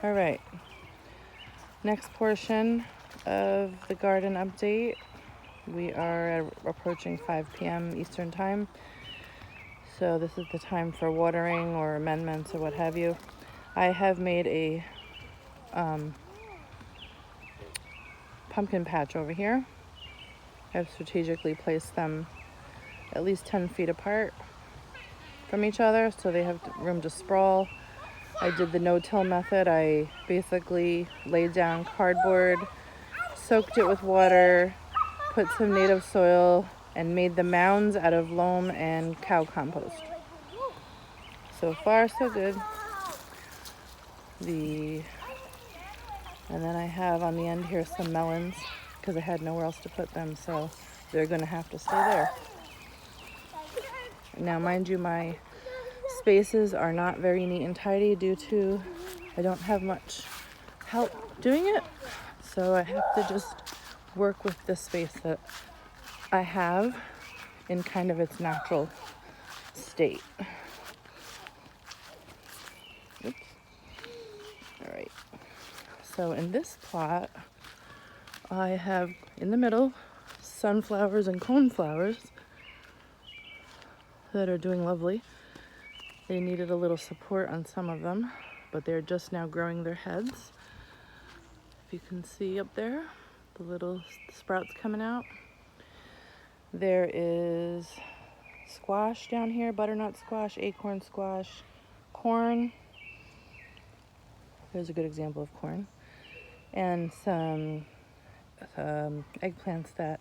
All right, next portion of the garden update. We are approaching 5 p.m. Eastern time, so this is the time for watering or amendments or what have you. I have made a pumpkin patch over here. I've strategically placed them at least 10 feet apart from each other so they have room to sprawl. I did the no-till method. I basically laid down cardboard, soaked it with water, put some native soil, and made the mounds out of loam and cow compost. So far, so good. And then I have on the end here some melons because I had nowhere else to put them, so they're going to have to stay there. Now, mind you, my spaces are not very neat and tidy due to I don't have much help doing it, so I have to just work with the space that I have in kind of its natural state. Oops. All right. So in this plot, I have in the middle sunflowers and coneflowers that are doing lovely. They needed a little support on some of them, but they're just now growing their heads. If you can see up there, the little sprouts coming out. There is squash down here, butternut squash, acorn squash, corn. There's a good example of corn. And some eggplants that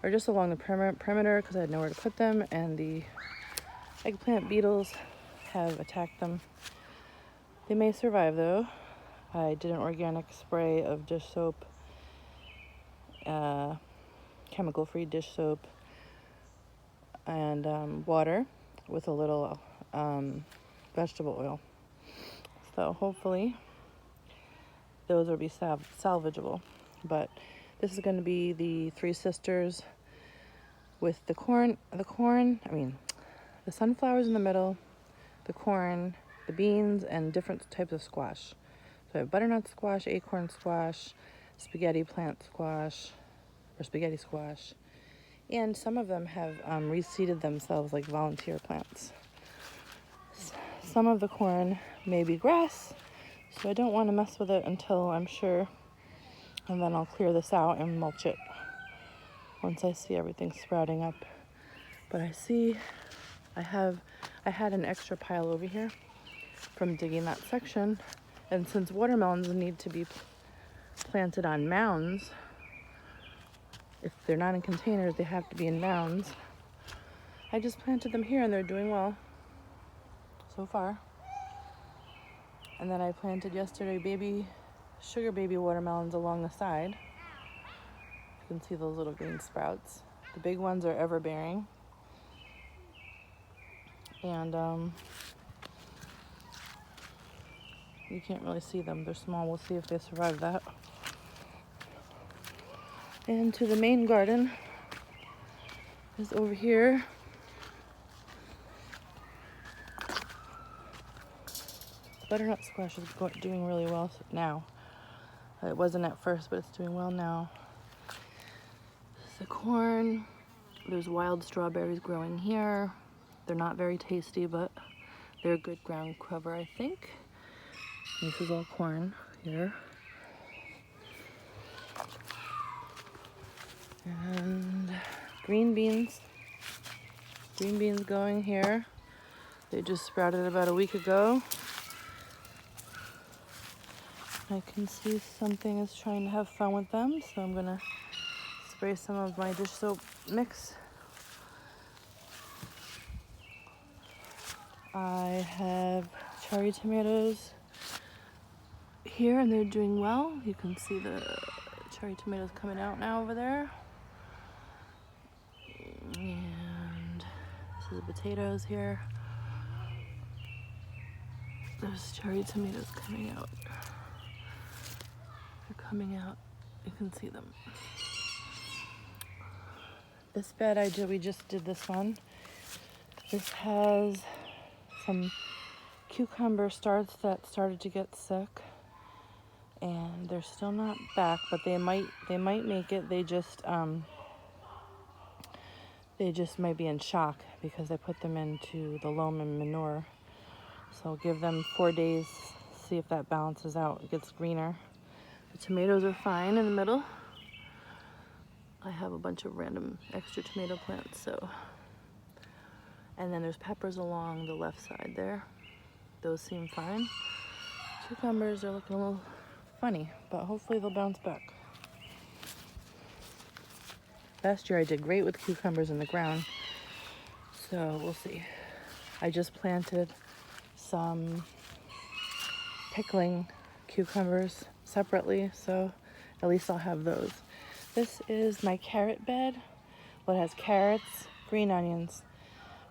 are just along the perimeter because I had nowhere to put them, and the eggplant beetles have attacked them. They may survive though. I did an organic spray of dish soap, chemical-free dish soap, and water with a little vegetable oil. So hopefully those will be salvageable. But this is going to be the Three Sisters with the sunflowers in the middle, the corn, the beans, and different types of squash. So I have butternut squash, acorn squash, spaghetti plant squash, or spaghetti squash. And some of them have reseeded themselves like volunteer plants. Some of the corn may be grass, so I don't want to mess with it until I'm sure. And then I'll clear this out and mulch it once I see everything sprouting up. But I had an extra pile over here from digging that section. And since watermelons need to be planted on mounds, if they're not in containers, they have to be in mounds. I just planted them here and they're doing well so far. And then I planted yesterday sugar baby watermelons along the side. You can see those little green sprouts. The big ones are ever bearing. And you can't really see them. They're small. We'll see if they survive that. And to the main garden is over here. Butternut squash is doing really well now. It wasn't at first, but it's doing well now. The corn. There's wild strawberries growing here. They're not very tasty, but they're good ground cover, I think. This is all corn here. And green beans. Green beans going here. They just sprouted about a week ago. I can see something is trying to have fun with them, so I'm gonna spray some of my dish soap mix. I have cherry tomatoes here and they're doing well. You can see the cherry tomatoes coming out now over there. And this is the potatoes here. There's cherry tomatoes coming out. They're coming out. You can see them. This bed we just did this one. This has some cucumber starts that started to get sick. and they're still not back, but they might make it. They just might be in shock because I put them into the loam and manure. So I'll give them 4 days, see if that balances out. It gets greener. The tomatoes are fine in the middle. I have a bunch of random extra tomato plants, so. And then there's peppers along the left side there. Those seem fine. Cucumbers are looking a little funny, but hopefully they'll bounce back. Last year I did great with cucumbers in the ground, so we'll see. I just planted some pickling cucumbers separately, so at least I'll have those. This is my carrot bed. Well, it has carrots, green onions,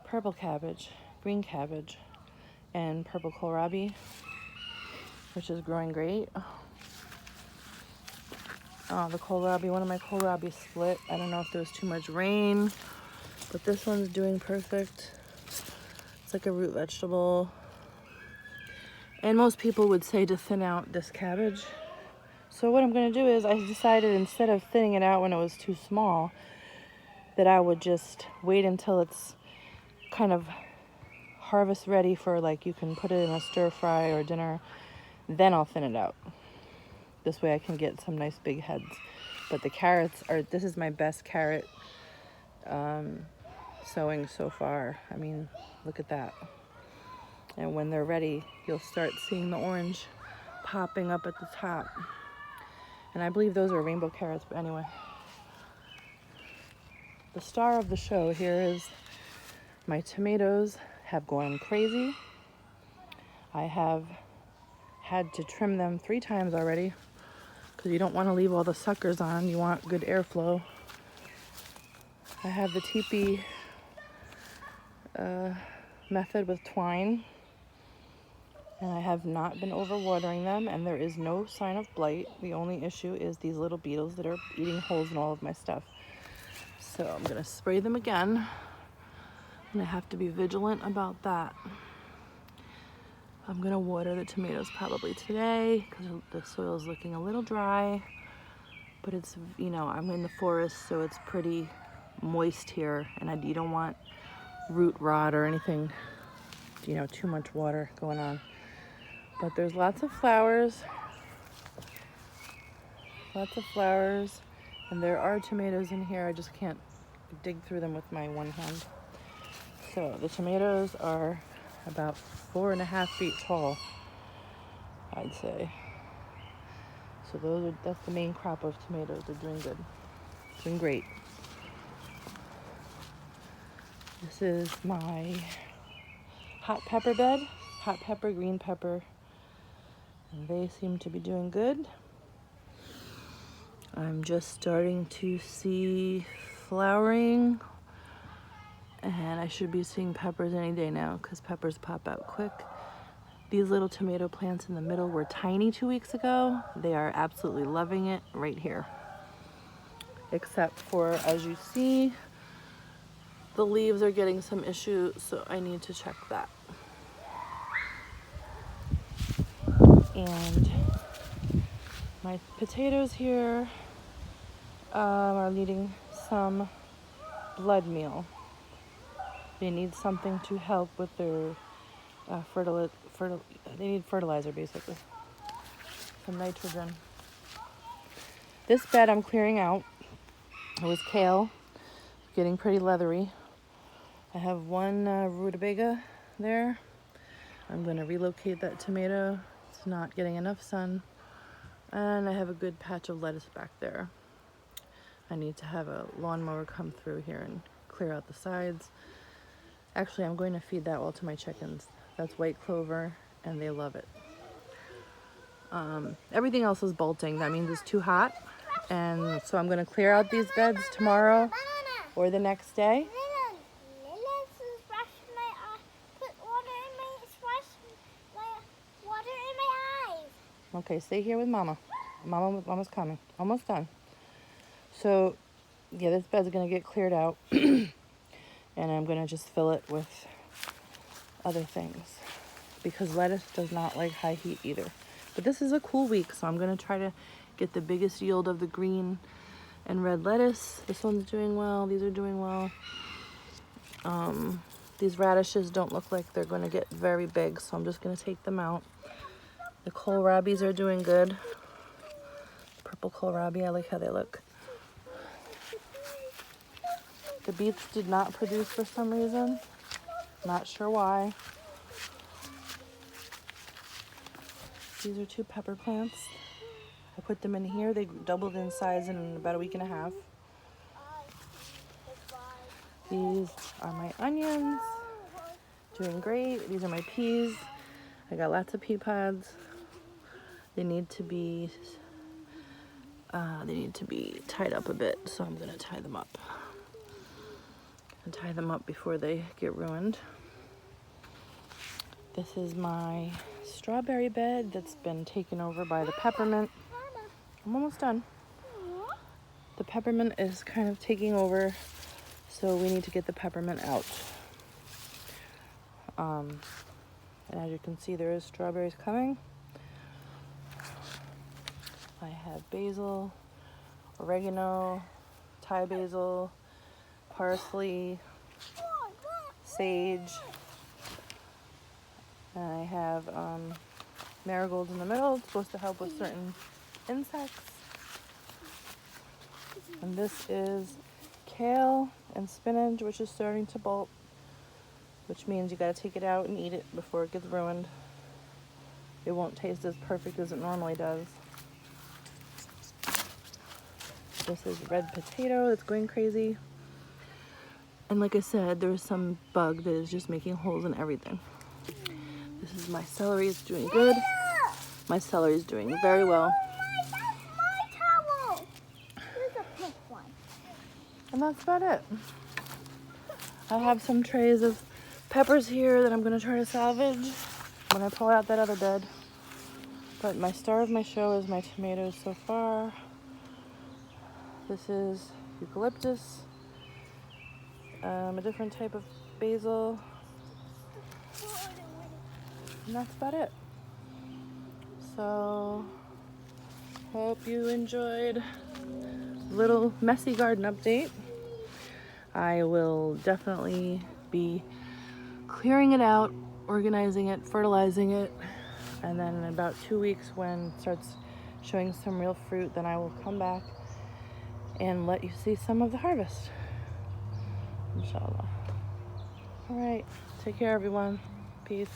purple cabbage, green cabbage, and purple kohlrabi, which is growing great. The kohlrabi, one of my kohlrabi split. I don't know if there was too much rain, but this one's doing perfect. It's like a root vegetable. And most people would say to thin out this cabbage. So what I'm going to do is I decided instead of thinning it out when it was too small, that I would just wait until it's kind of harvest ready for, like, you can put it in a stir fry or dinner. Then I'll thin it out. This way I can get some nice big heads. But the carrots are, this is my best carrot sowing so far. I mean, look at that. And when they're ready, you'll start seeing the orange popping up at the top. And I believe those are rainbow carrots, but anyway. The star of the show here is my tomatoes have gone crazy. I have had to trim them 3 times already because you don't want to leave all the suckers on. You want good airflow. I have the teepee method with twine, and I have not been overwatering them, and there is no sign of blight. The only issue is these little beetles that are eating holes in all of my stuff. So I'm going to spray them again, and I have to be vigilant about that. I'm going to water the tomatoes probably today because the soil is looking a little dry, but it's, you know, I'm in the forest, so it's pretty moist here, and you don't want root rot or anything, you know, too much water going on. But there's lots of flowers, and there are tomatoes in here. I just can't dig through them with my one hand. So the tomatoes are about 4.5 feet tall, I'd say. So that's the main crop of tomatoes. They're doing good, doing great. This is my hot pepper bed, hot pepper, green pepper, and they seem to be doing good. I'm just starting to see flowering, and I should be seeing peppers any day now because peppers pop out quick. These little tomato plants in the middle were tiny 2 weeks ago. They are absolutely loving it right here. Except for, as you see, the leaves are getting some issues, so I need to check that. And my potatoes here are needing some blood meal. They need something to help with their they need fertilizer, basically. Some nitrogen. This bed I'm clearing out. It was kale, getting pretty leathery. I have one rutabaga there. I'm going to relocate that tomato. It's not getting enough sun. And I have a good patch of lettuce back there. I need to have a lawnmower come through here and clear out the sides. Actually, I'm going to feed that all to my chickens. That's white clover, and they love it. Everything else is bolting. That means it's too hot. And so I'm going to clear out these beds tomorrow or the next day. Okay, stay here with Mama. Mama's coming. Almost done. So, yeah, this bed's going to get cleared out. And I'm going to just fill it with other things. Because lettuce does not like high heat either. But this is a cool week, so I'm gonna try to get the biggest yield of the green and red lettuce. This one's doing well, these are doing well. These radishes don't look like they're gonna get very big, so I'm just gonna take them out. The kohlrabis are doing good. Purple kohlrabi, I like how they look. The beets did not produce for some reason. Not sure why. These are 2 pepper plants. I put them in here. They doubled in size in about a week and a half. These are my onions. Doing great. These are my peas. I got lots of pea pods. They need to be tied up a bit, so I'm gonna tie them up. And tie them up before they get ruined. This is my strawberry bed that's been taken over by the peppermint. I'm almost done. The peppermint is kind of taking over, so we need to get the peppermint out. And as you can see, there is strawberries coming. I have basil, oregano, Thai basil, parsley, sage. And I have marigolds in the middle. It's supposed to help with certain insects. And this is kale and spinach, which is starting to bolt, which means you gotta take it out and eat it before it gets ruined. It won't taste as perfect as it normally does. This is red potato that's going crazy. And like I said, there's some bug that is just making holes in everything. This is my celery, it's doing good. My celery is doing very well. That's my towel. Here's a pink one. And that's about it. I have some trays of peppers here that I'm gonna try to salvage when I pull out that other bed. But my star of my show is my tomatoes so far. This is eucalyptus, a different type of basil, and that's about it. So, hope you enjoyed a little messy garden update. I will definitely be clearing it out, organizing it, fertilizing it, and then in about 2 weeks when it starts showing some real fruit, then I will come back and let you see some of the harvest. Inshallah. All right, take care everyone. Peace.